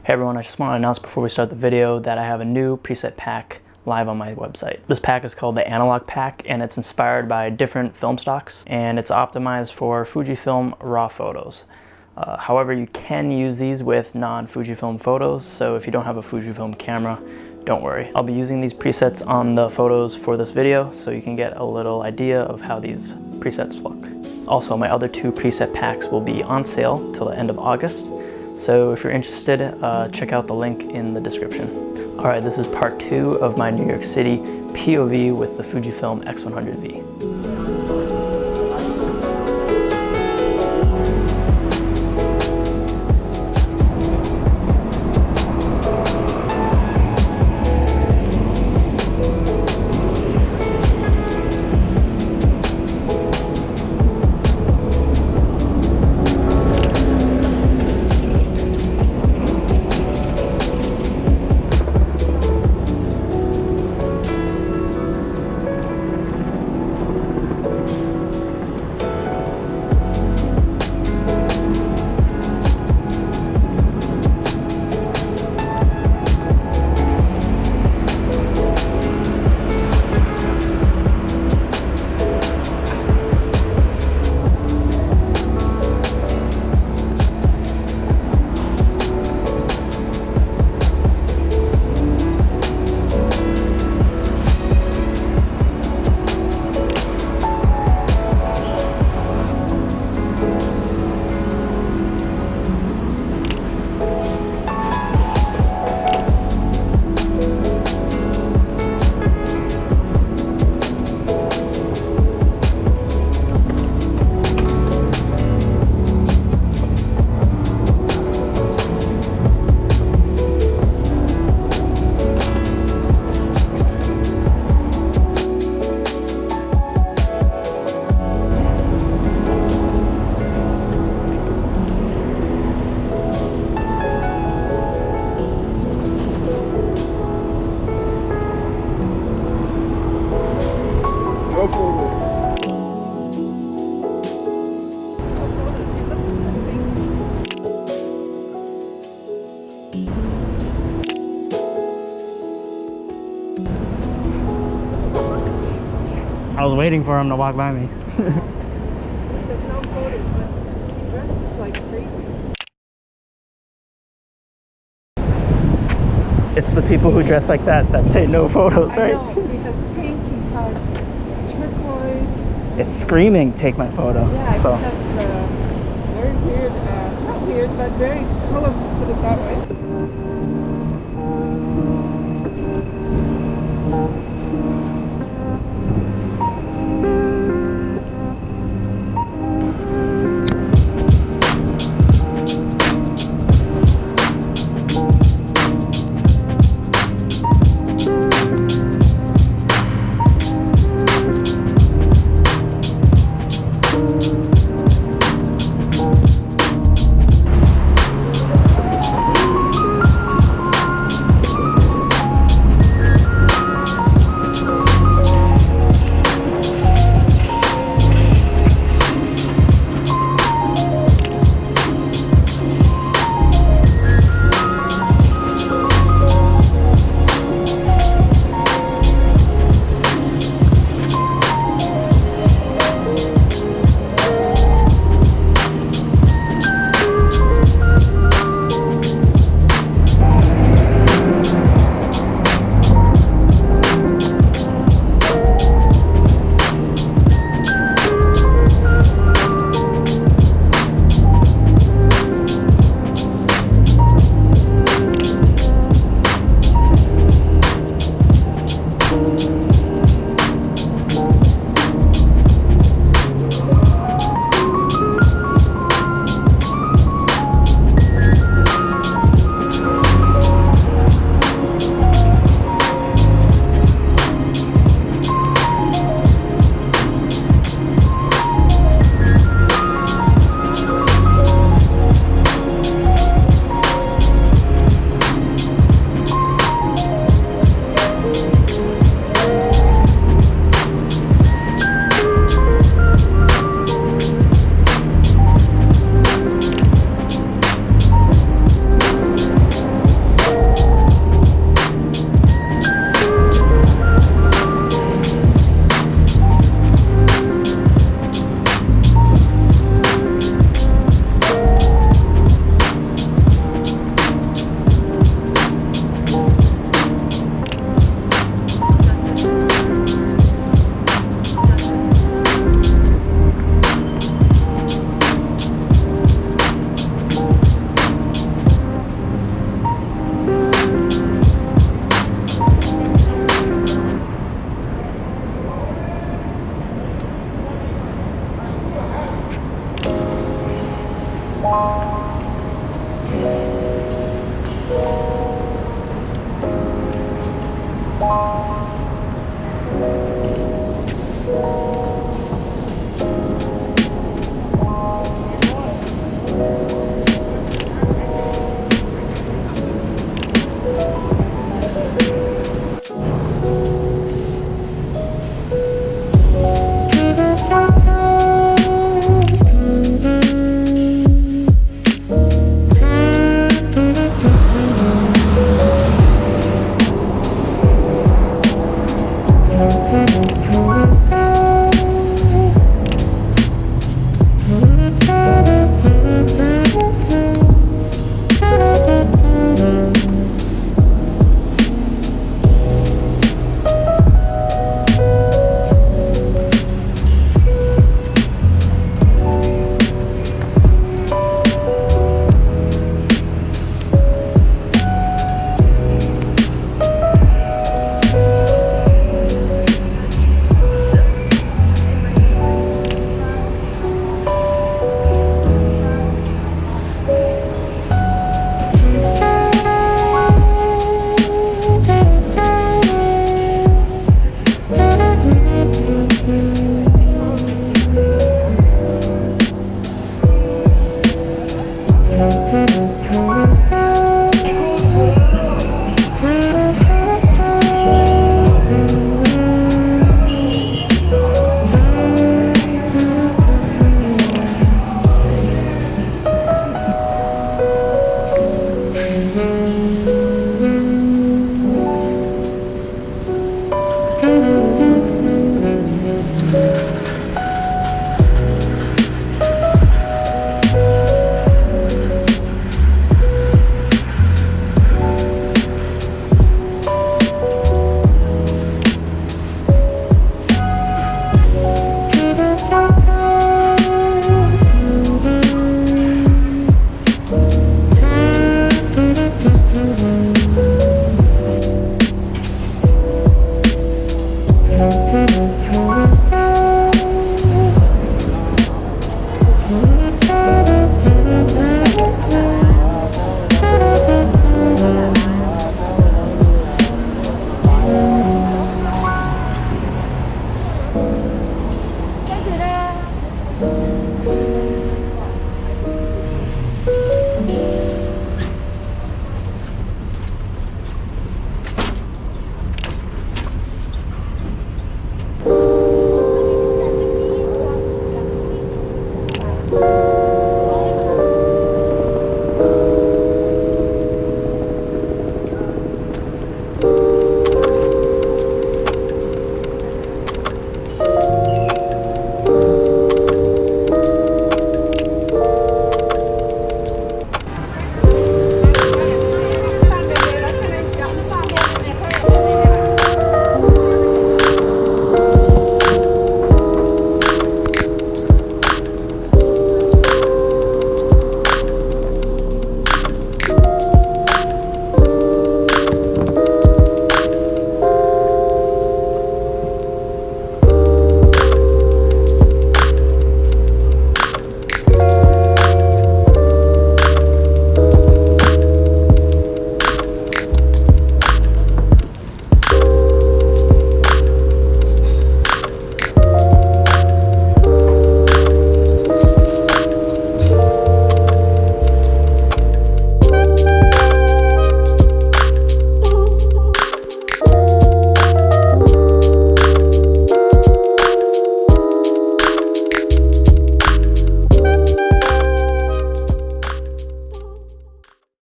Hey everyone, I just want to announce before we start the video that I have a new preset pack live on my website. This pack is called the Analog Pack, and it's inspired by different film stocks, and it's optimized for Fujifilm RAW photos. However, you can use these with non-Fujifilm photos, so if you don't have a Fujifilm camera, don't worry. I'll be using these presets on the photos for this video, so you can get a little idea of how these presets look. Also, my other two preset packs will be on sale till the end of August. So if you're interested, check out the link in the description. All right, this is part 2 of my New York City POV with the Fujifilm X100V. I was waiting for him to walk by me. He says no photos, but he dresses like crazy. It's the people who dress like that say no photos, right? I know, he has pink, he has turquoise. It's screaming, take my photo. Yeah, So. he has very weird, not weird, but very colorful, put it that way. Bye.